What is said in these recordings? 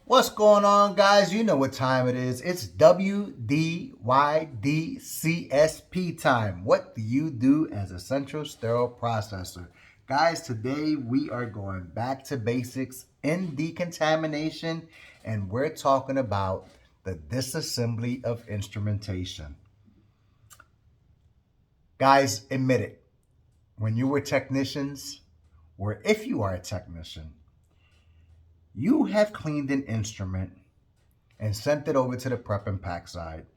What's going on, guys? You know what time it is. It's W.D.Y.D. CSP time. What do you do as a central sterile processor? Guys, today we are going back to basics in decontamination, and we're talking about the disassembly of instrumentation. Guys, admit it. When you were technicians, or if you are a technician, you have cleaned an instrument and sent it over to the prep and pack side,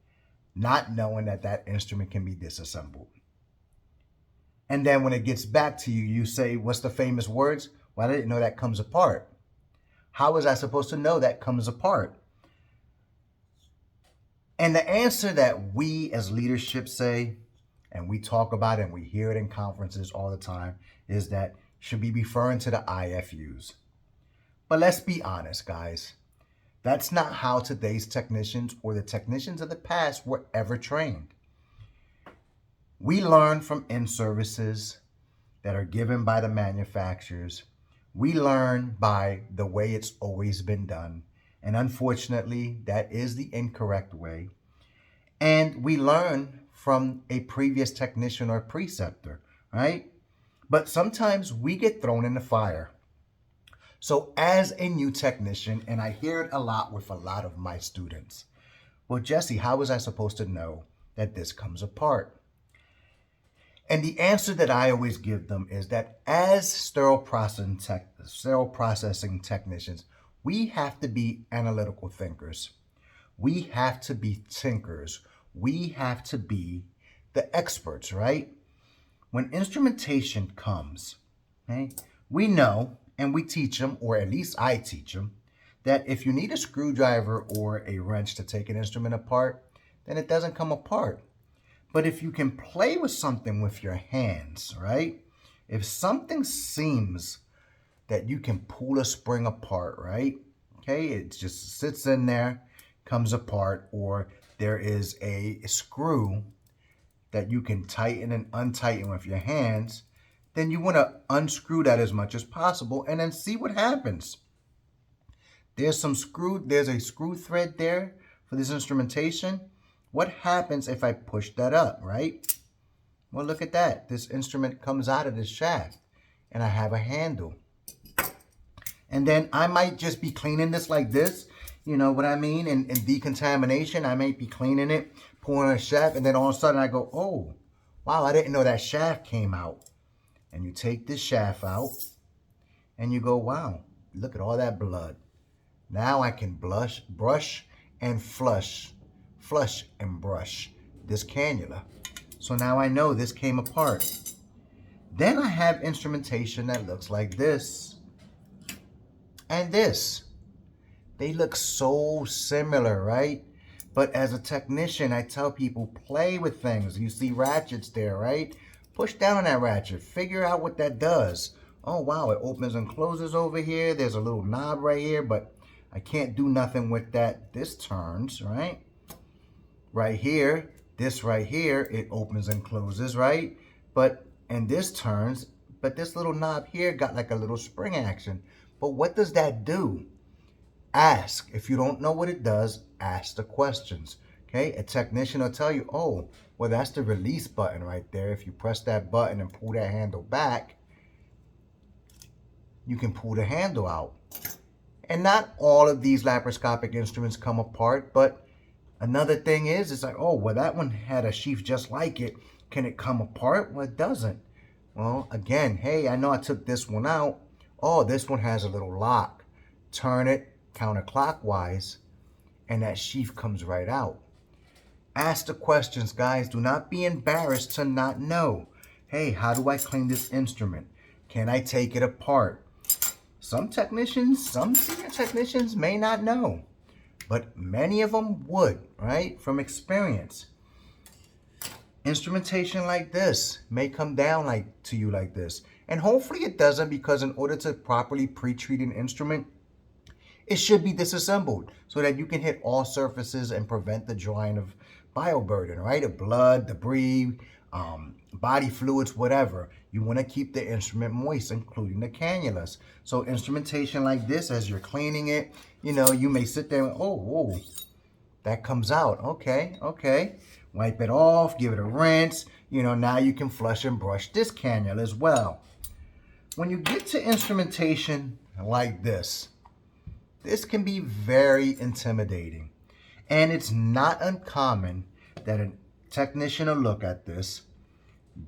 not knowing that that instrument can be disassembled. And then when it gets back to you, you say, what's the famous words? Well, I didn't know that comes apart. How was I supposed to know that comes apart? And the answer that we as leadership say, and we talk about it and we hear it in conferences all the time, is that should be referring to the IFUs. But let's be honest, guys. That's not how today's technicians or the technicians of the past were ever trained. We learn from in-services that are given by the manufacturers. We learn by the way it's always been done. And unfortunately, that is the incorrect way. And we learn from a previous technician or preceptor, right? But sometimes we get thrown in the fire. So as a new technician, and I hear it a lot with a lot of my students, well, Jesse, how was I supposed to know that this comes apart? And the answer that I always give them is that as sterile processing technicians, we have to be analytical thinkers. We have to be thinkers. We have to be the experts, right? When instrumentation comes, okay, we know, and we teach them, or at least I teach them, that if you need a screwdriver or a wrench to take an instrument apart, then it doesn't come apart. But if you can play with something with your hands, right? If something seems that you can pull a spring apart, right? Okay, it just sits in there, comes apart, or there is a screw that you can tighten and untighten with your hands, then you want to unscrew that as much as possible and then see what happens. There's a screw thread there for this instrumentation. What happens if I push that up, right? Well, look at that. This instrument comes out of this shaft and I have a handle. And then I might just be cleaning this like this, you know what I mean? In decontamination, I might be cleaning it, pulling a shaft, and then all of a sudden I go, oh, wow, I didn't know that shaft came out. And you take this shaft out and you go, wow, look at all that blood. Now I can brush and flush and brush this cannula. So now I know this came apart. Then I have instrumentation that looks like this and this. They look so similar, right? But as a technician, I tell people, play with things. You see ratchets there, right? Push down on that ratchet. Figure out what that does. Oh, wow, it opens and closes over here. There's a little knob right here, but I can't do nothing with that. This turns, right? Right here, this right here, it opens and closes, right? And this turns, but this little knob here got like a little spring action. But what does that do? Ask. If you don't know what it does, ask the questions. Okay, a technician will tell you, oh, well, that's the release button right there. If you press that button and pull that handle back, you can pull the handle out. And not all of these laparoscopic instruments come apart, but another thing is, it's like, oh, well, that one had a sheath just like it. Can it come apart? Well, it doesn't. Well, again, hey, I know I took this one out. Oh, this one has a little lock. Turn it counterclockwise, and that sheath comes right out. Ask the questions, guys. Do not be embarrassed to not know. Hey, how do I clean this instrument? Can I take it apart? Some senior technicians may not know, but many of them would, right? From experience. Instrumentation like this may come down to you like this. And hopefully it doesn't, because in order to properly pre-treat an instrument, it should be disassembled so that you can hit all surfaces and prevent the drawing of bioburden, right? Of blood, debris, body fluids, whatever. You want to keep the instrument moist, including the cannulas. So instrumentation like this, as you're cleaning it, you may sit there and, oh, that comes out. Okay. Wipe it off, give it a rinse. Now you can flush and brush this cannula as well. When you get to instrumentation like this can be very intimidating. And it's not uncommon that a technician will look at this,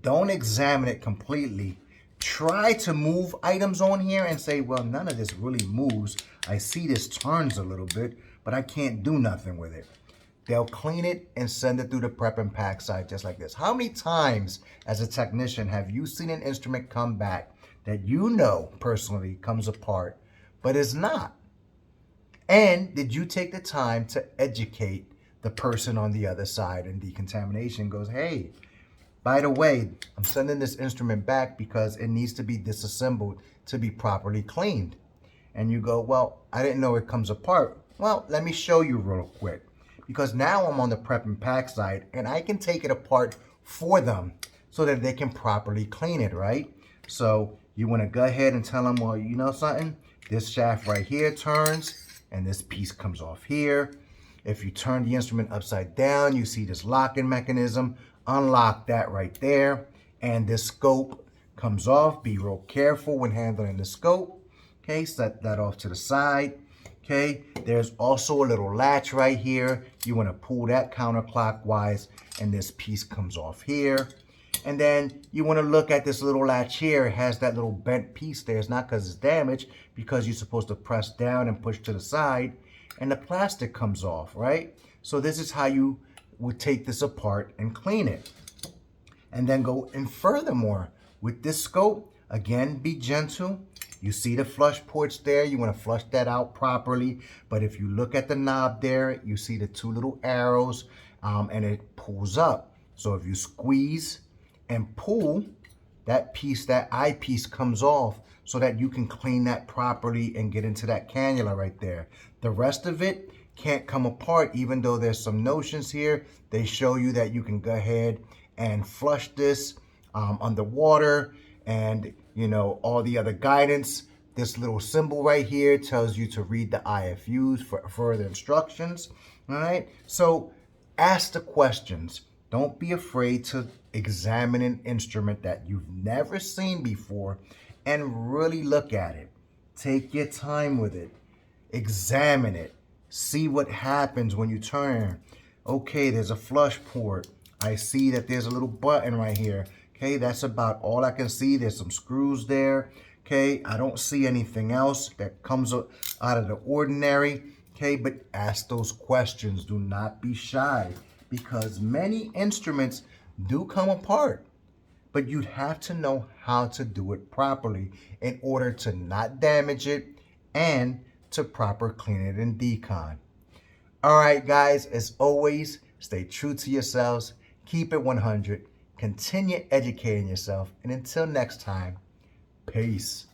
don't examine it completely, try to move items on here and say, well, none of this really moves. I see this turns a little bit, but I can't do nothing with it. They'll clean it and send it through the prep and pack side just like this. How many times as a technician have you seen an instrument come back that personally comes apart, but is not? And did you take the time to educate the person on the other side? And decontamination goes, hey, by the way, I'm sending this instrument back because it needs to be disassembled to be properly cleaned. And you go, well, I didn't know it comes apart. Well, let me show you real quick. Because now I'm on the prep and pack side and I can take it apart for them so that they can properly clean it, right? So you want to go ahead and tell them, well, you know something? This shaft right here turns and this piece comes off here. If you turn the instrument upside down, you see this locking mechanism. Unlock that right there. And this scope comes off. Be real careful when handling the scope. Okay, set that off to the side. Okay, there's also a little latch right here. You want to pull that counterclockwise and this piece comes off here. And then you want to look at this little latch here. It has that little bent piece there. It's not because it's damaged, because you're supposed to press down and push to the side and the plastic comes off, right? So this is how you would take this apart and clean it. And then go in furthermore with this scope. Again, be gentle. You see the flush ports there. You want to flush that out properly. But if you look at the knob there, you see the two little arrows and it pulls up. So if you squeeze and pull, that piece, that eyepiece comes off so that you can clean that properly and get into that cannula right there. The rest of it can't come apart, even though there's some notions here. They show you that you can go ahead and flush this underwater and all the other guidance. This little symbol right here tells you to read the IFUs for further instructions. All right, so ask the questions. Don't be afraid to examine an instrument that you've never seen before and really look at it. Take your time with it. Examine it. See what happens when you turn. Okay, there's a flush port. I see that there's a little button right here. Okay, that's about all I can see. There's some screws there. Okay, I don't see anything else that comes out of the ordinary. Okay, but ask those questions. Do not be shy, because many instruments do come apart, but you'd have to know how to do it properly in order to not damage it and to proper clean it in decon. All right, guys, as always, stay true to yourselves, keep it 100, continue educating yourself, and until next time, peace.